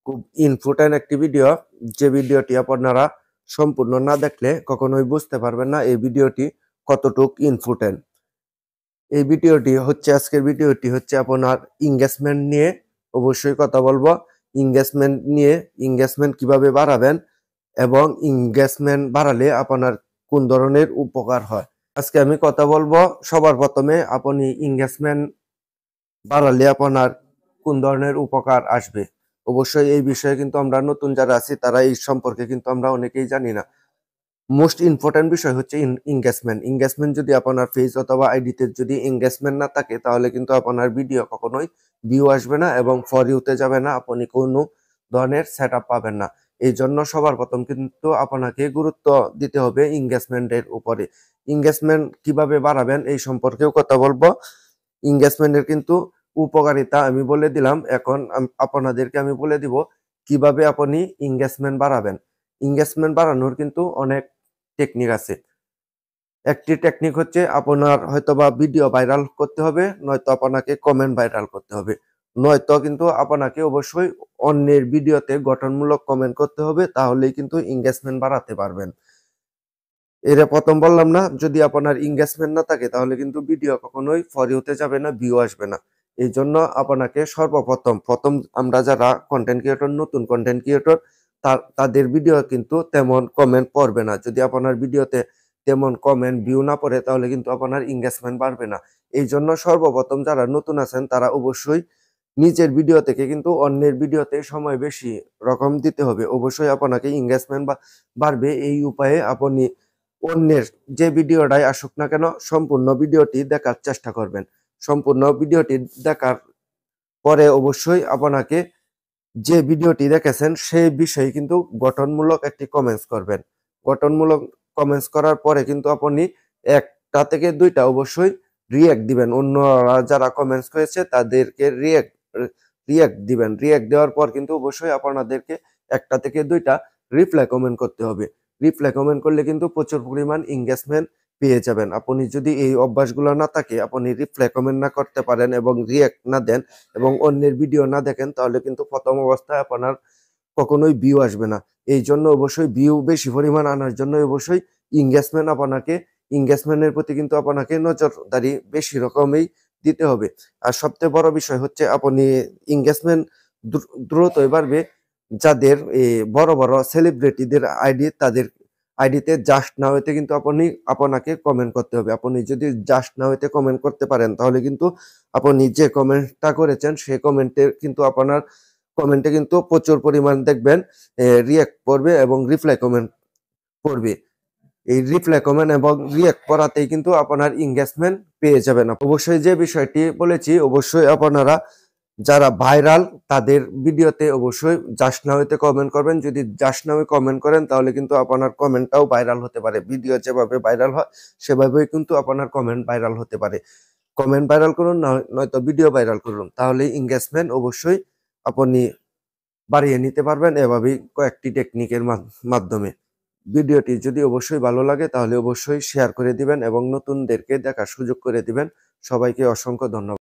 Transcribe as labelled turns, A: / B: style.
A: খুব ইম্পর্টেন্ট একটি ভিডিও, যে ভিডিওটি আপনারা সম্পূর্ণ না দেখলে কখনোই বুঝতে পারবেন না এই ভিডিওটি কতটুক ইম্পর্টেন্ট। এই ভিডিওটি হচ্ছে আজকের ভিডিওটি হচ্ছে আপনার এনগেজমেন্ট নিয়ে অবশ্যই কথা বলবো। এনগেজমেন্ট নিয়ে, এনগেজমেন্ট কিভাবে বাড়াবেন এবং এনগেজমেন্ট বাড়ালে আপনার কোন ধরনের উপকার হয়। আজকে আমি কথা বলবো সবার প্রথমে আপনি এনগেজমেন্ট বাড়ালে আপনার কোন ধরনের উপকার আসবে। অবশ্যই এই বিষয়ে কিন্তু আমরা নতুন যারা আছি তারা এই সম্পর্কে কিন্তু আমরা অনেকেই জানি না। মোস্ট ইম্পর্টেন্ট বিষয় হচ্ছে এনগেজমেন্ট। এনগেজমেন্ট যদি আপনার পেজ অথবা আইডিতে যদি এনগেজমেন্ট না থাকে তাহলে কিন্তু আপনার ভিডিও কখনোই ভিউ আসবে না এবং ফর ইউতে যাবে না, আপনি কোনো ধরনের সেটআপ পাবেন না। এই জন্য সবার প্রথম কিন্তু আপনাকে গুরুত্ব দিতে হবে এনগেজমেন্টের উপরে। এনগেজমেন্ট কিভাবে বাড়াবেন এই সম্পর্কেও কথা বলবো। এনগেজমেন্টের কিন্তু উপকারিতা আমি বলে দিলাম, এখন আপনাদেরকে আমি বলে দিব কিভাবে আপনি এনগেজমেন্ট বাড়াবেন। এনগেজমেন্ট বাড়ানোর কিন্তু অনেক টেকনিক আছে। একটি টেকনিক হচ্ছে আপনার হয়তোবা ভিডিও ভাইরাল করতে হবে, নয়তো আপনাকে কমেন্ট ভাইরাল করতে হবে, নয়তো কিন্তু আপনাকে অবশ্যই অন্যের ভিডিওতে গঠনমূলক কমেন্ট করতে হবে, তাহলেই কিন্তু এনগেজমেন্ট বাড়াতে পারবেন। এর প্রথম বললাম না, যদি আপনার এনগেজমেন্ট না থাকে তাহলে কিন্তু ভিডিও কখনোই ফর ইউতে যাবে না, ভিউ আসবে না। এই জন্য আপনাকে প্রথম আমরা যারা কন্টেন্ট ক্রিয়েটর, নতুন কন্টেন্ট ক্রিয়েটর, তাদের ভিডিও কিন্তু তেমন কমেন্ট পড়বে না। যদি আপনার ভিডিওতে তেমন কমেন্ট ভিউ না পড়ে তাহলে কিন্তু আপনার এনগেজমেন্ট বাড়বে না। এই জন্য সর্বপ্রথম যারা নতুন আছেন তারা অবশ্যই নিজের ভিডিও থেকে কিন্তু অন্যের ভিডিওতে সময় বেশি রকম দিতে হবে। অবশ্যই আপনাকে এনগেজমেন্ট বাড়বে এই উপায়ে আপনি অন্যের যে ভিডিওটাই আসুক না কেন সম্পূর্ণ ভিডিওটি দেখার চেষ্টা করবেন। সম্পূর্ণ ভিডিওটি দেখার পরে অবশ্যই আপনাকে যে ভিডিওটি দেখেছেন সেই বিষয়ে কিন্তু গঠনমূলক একটি কমেন্টস করবেন। গঠনমূলক কমেন্টস করার পরে কিন্তু আপনি একটা থেকে দুইটা অবশ্যই রিয়্যাক্ট দিবেন। অন্যরা যারা কমেন্টস করেছে তাদেরকে রিয়্যাক্ট দিবেন। রিয়্যাক্ট দেওয়ার পর কিন্তু অবশ্যই আপনাদেরকে একটা থেকে দুইটা রিপ্লাই কমেন্ট করতে হবে। রিপ্লাই কমেন্ট করলে কিন্তু প্রচুর পরিমাণ এনগেজমেন্ট পেয়ে যাবেন। আপনি যদি এই অভ্যাসগুলো না থাকে, আপনি রিপ্লাই কমেন্ট না করতে পারেন এবং রিয়্যাক্ট না দেন এবং অন্যের ভিডিও না দেখেন, তাহলে কিন্তু প্রথম অবস্থায় আপনার কখনোই ভিউ আসবে না। এই জন্য অবশ্যই ভিউ বেশি পরিমাণ আনার জন্য অবশ্যই এনগেজমেন্টের প্রতি কিন্তু আপনাকে নজরদারি বেশি রকমই দিতে হবে। আর সবচেয়ে বড় বিষয় হচ্ছে আপনি এনগেজমেন্ট দ্রুতই বাড়বে যাদের বড় বড় সেলিব্রিটিদের আইডি, তাদের আইডিতে জাস্ট নাও এতে কিন্তু আপনাকে কমেন্ট করতে হবে। আপনি যদি জাস্ট নাও এতে কমেন্ট করতে পারেন তাহলে কিন্তু আপনি যে কমেন্টটা করেছেন সেই কমেন্টে কিন্তু প্রচুর পরিমাণ দেখবেন রিয়্যাক্ট করবে এবং রিপ্লাই কমেন্ট করবে। এই রিপ্লাই কমেন্ট এবং রিয়্যাক্ট করাতেই কিন্তু আপনার এনগেজমেন্ট পেয়ে যাবেন। অবশ্যই যে বিষয়টি বলেছি, অবশ্যই আপনারা যারা ভাইরাল তাদের ভিডিওতে অবশ্যই জাস্ট নাও এতে কমেন্ট করবেন। যদি জাস্ট নাও কমেন্ট করেন তাহলে কিন্তু আপনার কমেন্টটাও ভাইরাল হতে পারে। ভিডিও যেভাবে ভাইরাল হয় সেভাবেই কিন্তু আপনার কমেন্ট ভাইরাল হতে পারে। কমেন্ট ভাইরাল করুন, নয়তো ভিডিও ভাইরাল করুন, তাহলে এনগেজমেন্ট অবশ্যই আপনি বাড়িয়ে নিতে পারবেন এভাবেই কয়েকটি টেকনিকের মাধ্যমে। ভিডিওটি যদি অবশ্যই ভালো লাগে তাহলে অবশ্যই শেয়ার করে দিবেন এবং নতুনদেরকে দেখার সুযোগ করে দিবেন। সবাইকে অসংখ্য ধন্যবাদ।